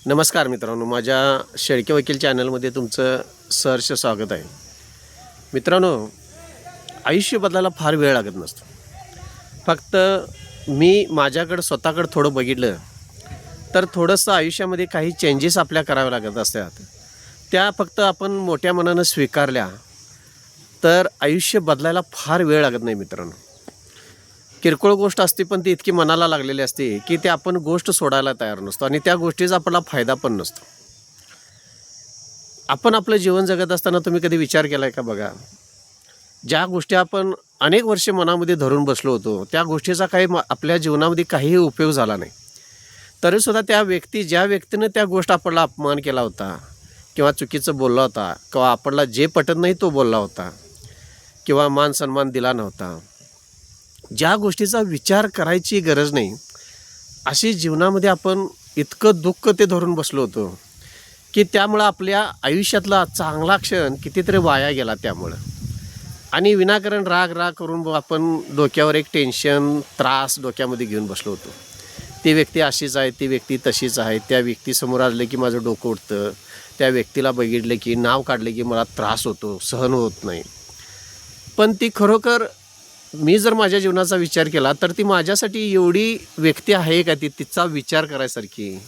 नमस्कार मित्रांनो, माझ्या शेळके वकील चॅनलमध्ये तुमचं सहर्ष स्वागत आहे. मित्रांनो, आयुष्य बदलायला फार वेळ लागत नसतो. फक्त मी माझ्याकडं स्वतःकडं थोडं बघितलं तर थोडंसं आयुष्यामध्ये काही चेंजेस आपल्या करावे लागत असतात. त्या फक्त आपण मोठ्या मनानं स्वीकारल्या तर आयुष्य बदलायला फार वेळ लागत नाही. मित्रांनो, किरकोळ गोष्ट असते पण ती इतकी मनाला लागलेली असते की ते आपण गोष्ट सोडायला तयार नसतो आणि त्या गोष्टीचा आपला फायदा पण नसतो. आपण आपलं जीवन जगत असताना तुम्ही कधी विचार केला आहे का? बघा, ज्या गोष्टी आपण अनेक वर्षे मनामध्ये धरून बसलो होतो त्या गोष्टीचा काही आपल्या जीवनामध्ये काहीही उपयोग झाला नाही, तरीसुद्धा ज्या व्यक्तीनं त्या गोष्ट आपल्याला अपमान केला होता किंवा चुकीचं बोलला होता किंवा आपल्याला जे पटत नाही तो बोलला होता किंवा मान सन्मान दिला नव्हता, ज्या गोष्टीचा विचार करायची गरज नाही अशी जीवनामध्ये आपण इतकं दुःख ते धरून बसलो होतो की त्यामुळं आपल्या आयुष्यातला चांगला क्षण कितीतरी वाया गेला त्यामुळं. आणि विनाकारण राग करून आपण डोक्यावर एक टेन्शन, त्रास डोक्यामध्ये घेऊन बसलो होतो. ती व्यक्ती अशीच आहे, ती व्यक्ती तशीच आहे, त्या व्यक्तीसमोर आले की माझं डोकं उठतं, त्या व्यक्तीला बघितलं की नाव काढलं की मला त्रास होतो, सहन होत नाही. पण ती खरोखर मी जर माझ्या जीवनाचा विचार केला तर ती माझ्यासाठी एवढी व्यक्ती आहे का? तिचा विचार करायसारखी,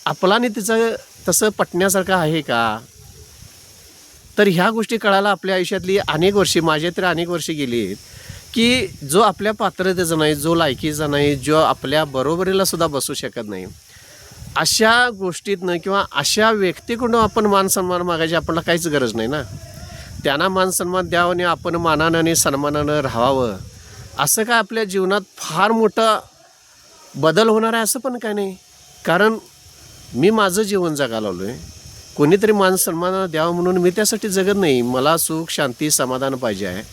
आपलाने तिचं तसं पटण्यासारखं आहे का? तर ह्या गोष्टी कळायला आपल्या आयुष्यातली अनेक वर्षे, माझे तर अनेक वर्षे गेली की जो आपल्या पात्रतेचा नाही, जो लायकीचा नाही, जो आपल्या बरोबरीला सुद्धा बसू शकत नाही, अशा गोष्टीतनं किंवा अशा व्यक्तीकडून आपण मान सन्मान मागायची आपल्याला काहीच गरज नाही ना. त्यांना मान सन्मान द्यावं आणि आपण मानानं आणि सन्मानानं राहावं, असं काय आपल्या जीवनात फार मोठा बदल होणार आहे असं पण काय नाही. कारण मी माझं जीवन जगायला आलो आहे, कोणीतरी मान सन्मान द्यावं म्हणून मी त्यासाठी जगत नाही. मला सुख, शांती, समाधान पाहिजे आहे.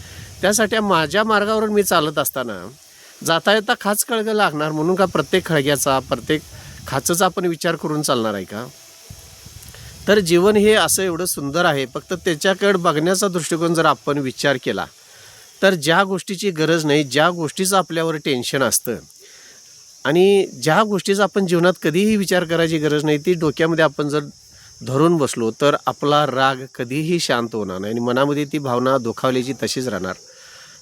त्यासाठी माझ्या मार्गावरून मी चालत असताना जाता येता खाच खळगं लागणार म्हणून का प्रत्येक खळग्याचा, प्रत्येक खाचचा आपण विचार करून चालणार आहे का? तर जीवन हे असं एवढं सुंदर आहे, फक्त त्याच्याकडे बघण्याचा दृष्टिकोन जर आपण विचार केला तर ज्या गोष्टीची गरज नाही, ज्या गोष्टीचं आपल्यावर टेन्शन असतं आणि ज्या गोष्टीचा आपण जीवनात कधीही विचार करायची गरज नाही, ती डोक्यामध्ये आपण जर धरून बसलो तर आपला राग कधीही शांत होणार नाही आणि मनामध्ये ती भावना दुखावल्याची तशीच राहणार.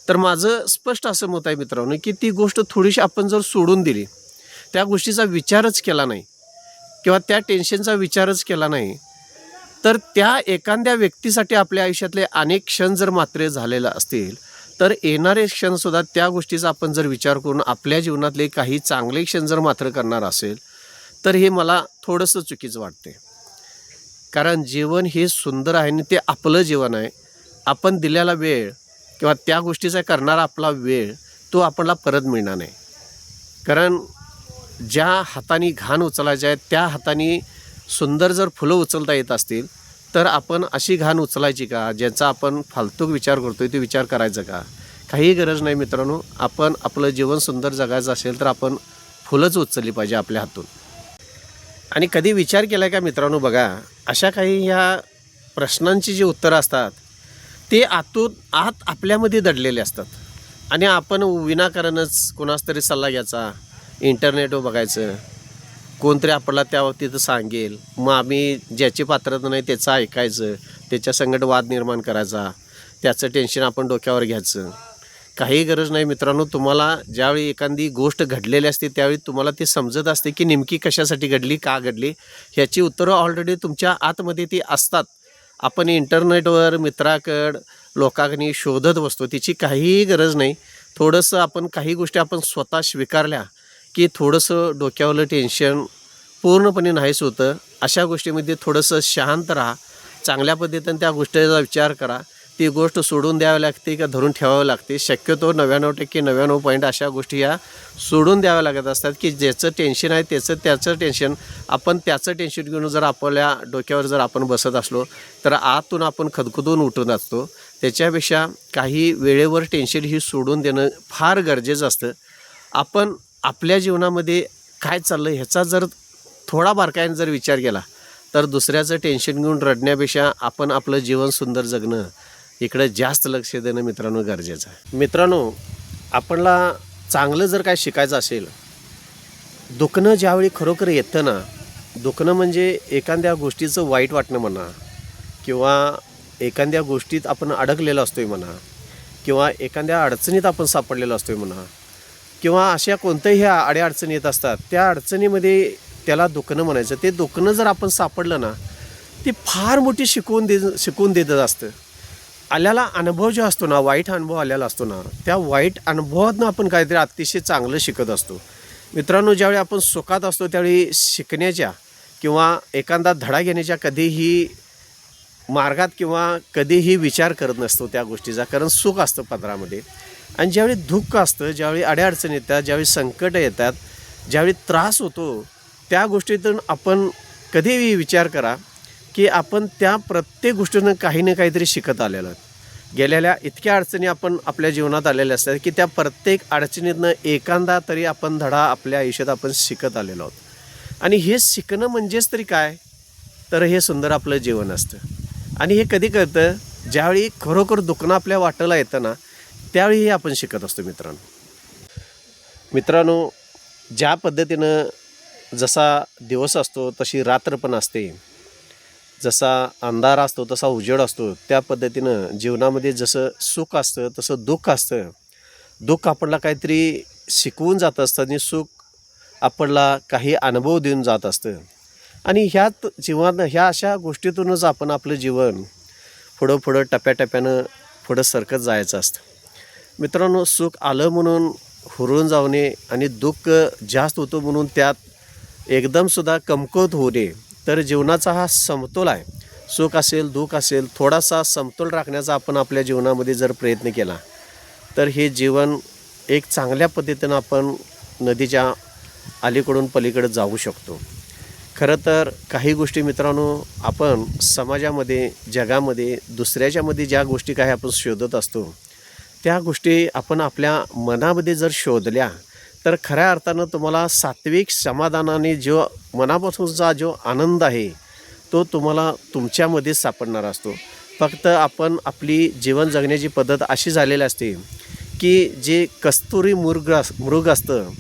तर माझं स्पष्ट असं मत आहे मित्रांनो की ती गोष्ट थोडीशी आपण जर सोडून दिली, त्या गोष्टीचा विचारच केला नाही किंवा त्या टेन्शनचा विचारच केला नाही, तर त्या एखाद्या व्यक्तीसाठी आपल्या आयुष्यातले अनेक क्षण जर मात्रे झालेले असतील तर येणारे क्षणसुद्धा त्या गोष्टीचा आपण जर विचार करून आपल्या जीवनातले काही चांगले क्षण जर मात्र करणार असेल तर हे मला थोडंसं चुकीचं वाटते. कारण जीवन हे सुंदर आहे आणि ते आपलं जीवन आहे. आपण दिलेला वेळ किंवा त्या गोष्टीचा करणारा आपला वेळ तो आपल्याला परत मिळणार नाही. कारण ज्या हाताने घाण उचलायचे आहे त्या हाताने सुंदर जर फुलं उचलता येत असतील तर आपण अशी घाण उचलायची का? ज्याचा आपण फालतू विचार करतोय तो विचार करायचा का? काही गरज नाही मित्रांनो. आपण आपलं जीवन सुंदर जगायचं असेल तर आपण फुलंच उचलली पाहिजे आपल्या हातून. आणि कधी विचार केला का मित्रांनो? बघा, अशा काही ह्या प्रश्नांची जी उत्तरं असतात ते आत आपल्यामध्ये दडलेले असतात आणि आपण विनाकारणच कोणाच तरी सल्ला घ्यायचा, इंटरनेटवर बघायचं, कोणतरी आपल्याला त्या तिथं सांगेल, मग आम्ही ज्याची पात्रता नाही त्याचं ऐकायचं, त्याच्या संगत वाद निर्माण करायचा, त्याचं टेन्शन आपण डोक्यावर घ्यायचं. काही गरज नाही मित्रांनो. तुम्हाला ज्यावेळी एखादी गोष्ट घडलेली असते त्यावेळी तुम्हाला ते समजत असते की नेमकी कशासाठी घडली, का घडली, ह्याची उत्तरं ऑलरेडी तुमच्या आतमध्ये ती असतात. आपण इंटरनेटवर मित्राकडं लोकांनी शोधत बसतो, तिची काहीही गरज नाही. थोडंसं आपण काही गोष्टी आपण स्वतः स्वीकारल्या की थोडंसं डोक्यावरलं टेन्शन पूर्णपणे नाहीच होतं. अशा गोष्टीमध्ये थोडंसं शांत राहा, चांगल्या पद्धतीने त्या गोष्टीचा विचार करा. ती गोष्ट सोडून द्यावी लागते का धरून ठेवावी लागते? शक्यतो 99% अशा गोष्टी या सोडून द्याव्या लागत असतात की ज्याचं टेन्शन आहे त्याचं टेन्शन, आपण त्याचं टेन्शन घेऊन जर आपल्या डोक्यावर जर आपण बसत असलो तर आतून आपण खदखदून उठून असतो. त्याच्यापेक्षा काही वेळेवर टेन्शन ही सोडून देणं फार गरजेचं असतं. आपण आपल्या जीवनामध्ये काय चाललं ह्याचा जर थोडा बारकाईने जर विचार केला तर दुसऱ्याचं टेन्शन घेऊन रडण्यापेक्षा आपण आपलं जीवन सुंदर जगणं इकडं जास्त लक्ष देणं मित्रांनो गरजेचं आहे. मित्रांनो, आपल्याला चांगलं जर काय शिकायचं असेल, दुखणं ज्यावेळी खरोखर येतं ना दुखणं म्हणजे एखाद्या गोष्टीचं वाईट वाटणं म्हणा, किंवा एखाद्या गोष्टीत आपण अडकलेलो असतोय म्हणा, किंवा एखाद्या अडचणीत आपण सापडलेलो असतोय म्हणा, किंवा अशा कोणत्याही अडीअडचणी येत असतात, त्या अडचणीमध्ये त्याला दुखणं म्हणायचं. ते दुखणं जर आपण सापडलं ना, ती फार मोठी शिकवून देत असतं. आलेला अनुभव जो असतो ना, वाईट अनुभव आलेला असतो ना, त्या वाईट अनुभवातून आपण काहीतरी अतिशय चांगलं शिकत असतो. मित्रांनो, ज्यावेळी आपण सुखात असतो त्यावेळी शिकण्याच्या किंवा एखादा धडा घेण्याच्या कधीही मार्गात किंवा कधीही विचार करत नसतो त्या गोष्टीचा, कारण सुख असतं पदरामध्ये. आणि ज्यावेळी दुःख असतं, ज्यावेळी अडीअडचणी येतात, ज्यावेळी संकट येतात, ज्यावेळी त्रास होतो, त्या गोष्टीतून आपण कधीही विचार करा की आपण त्या प्रत्येक गोष्टीतून काही ना काहीतरी शिकत आलेलो आहोत. गेलेल्या इतक्या अडचणी आपण आपल्या जीवनात आलेल्या असतात की त्या प्रत्येक अडचणीतनं एखादा तरी आपण धडा आपल्या आयुष्यात आपण शिकत आलेलो आहोत. आणि हे शिकणं म्हणजेच तरी काय, तर हे सुंदर आपलं जीवन असतं. आणि हे कधी कळतं, ज्यावेळी खरोखर दुखणं आपल्या वाटेला येतं ना, त्यावेळी हे आपण शिकत असतो. मित्रांनो, ज्या पद्धतीनं जसा दिवस असतो तशी रात्र पण असते, जसा अंधार असतो तसा उजेड असतो, त्या पद्धतीनं जीवनामध्ये जसं सुख असतं तसं दुःख असतं. दुःख आपल्याला काहीतरी शिकवून जात असतं आणि सुख आपल्याला काही अनुभव देऊन जात असतं. आणि ह्यात ह्या अशा गोष्टीतूनच आपण आपलं जीवन पुढं टप्प्याटप्प्यानं पुढं सरकत जायचं असतं. मित्रांनो, सुख आलं म्हणून हुरून जाऊ नये आणि दुःख जास्त होतं म्हणून त्यात एकदमसुद्धा कमकुवत होऊ नये. तर जीवनाचा हा समतोल आहे, सुख असेल दुःख असेल, थोडासा समतोल राखण्याचा आपण आपल्या जीवनामध्ये जर प्रयत्न केला तर हे जीवन एक चांगल्या पद्धतीनं आपण नदीच्या अलीकडून पलीकडे जाऊ शकतो. खरं तर काही गोष्टी मित्रांनो, आपण समाजामध्ये, जगामध्ये, दुसऱ्याच्यामध्ये ज्या गोष्टी काही आपण शोधत असतो, त्या गोष्टी आपण आपल्या मनामध्ये जर शोधल्या तर खऱ्या अर्थानं तुम्हाला सात्विक समाधानाने जो मनापासूनचा जो आनंद आहे तो तुम्हाला तुमच्यामध्ये सापडणार असतो. फक्त आपण आपली जीवन जगण्याची पद्धत अशी झालेली असते की जे कस्तुरी मृग असतं,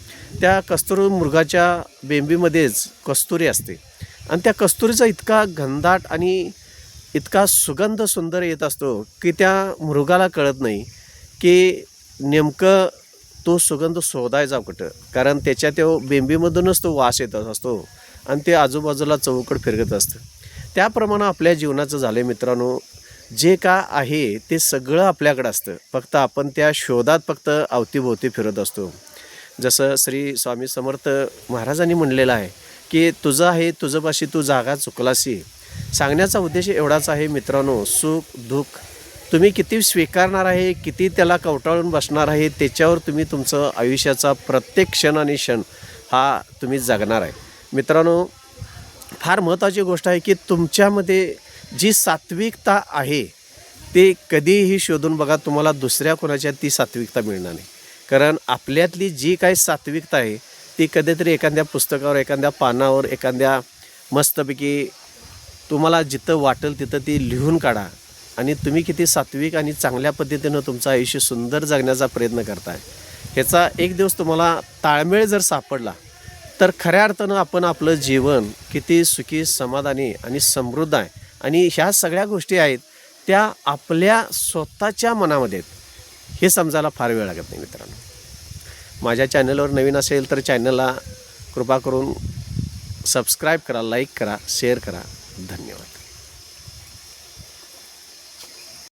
त्या कस्तुरी मृगाच्या बेंबीमध्येच कस्तुरी असते आणि त्या कस्तुरीचा इतका घनदाट आणि इतका सुगंध सुंदर येत असतो की त्या मृगाला कळत नाही की नेमकं तो सुगंध शोधायचा कुठं, कारण त्याच्या त्या बेंबीमधूनच तो वास येत असतो आणि ते आजूबाजूला चौकड फिरत असतं. त्याप्रमाणे आपल्या जीवनाचं झालं मित्रांनो, जे का आहे ते सगळं आपल्याकडं असतं, फक्त आपण त्या शोधात फक्त अवतीभोवती फिरत असतो. जसं श्री स्वामी समर्थ महाराजांनी म्हणलेलं आहे की तुझं आहे तुझंपाशी तू जागा चुकलासी. सांगण्याचा उद्देश एवढाच आहे मित्रांनो, सुख दुःख तुम्ही किती स्वीकारणार आहे, किती त्याला कवटाळून बसणार आहे, त्याच्यावर तुम्ही तुमचं आयुष्याचा प्रत्येक क्षण आणि क्षण हा तुम्ही जगणार आहे. मित्रांनो, फार महत्त्वाची गोष्ट आहे की तुमच्यामध्ये जी सात्विकता आहे ते कधीही शोधून बघा, तुम्हाला दुसऱ्या कोणाच्या ती सात्विकता मिळणार नाही. कारण आपल्यातली जी काही सात्विकता आहे ती कधीतरी एखाद्या पुस्तकावर, एखाद्या पानावर, एखाद्या मस्तपैकी तुम्हाला जिथं वाटेल तिथं ती लिहून काढा आणि तुम्ही किती सात्विक आणि चांगल्या पद्धतीनं तुमचं आयुष्य सुंदर जगण्याचा प्रयत्न करताय. ह्याचा एक दिवस तुम्हाला ताळमेळ जर सापडला तर खऱ्या अर्थानं आपण आपलं जीवन किती सुखी, समाधानी आणि समृद्ध आहे. आणि ह्या सगळ्या गोष्टी आहेत त्या आपल्या स्वतःच्या मनामध्ये आहेत, हे समजायला फार वेळ लागत नाही. मित्रांनो, माझ्या चॅनलवर नवीन असेल तर चॅनलला कृपा करून सबस्क्राईब करा, लाईक करा, शेअर करा. धन्यवाद.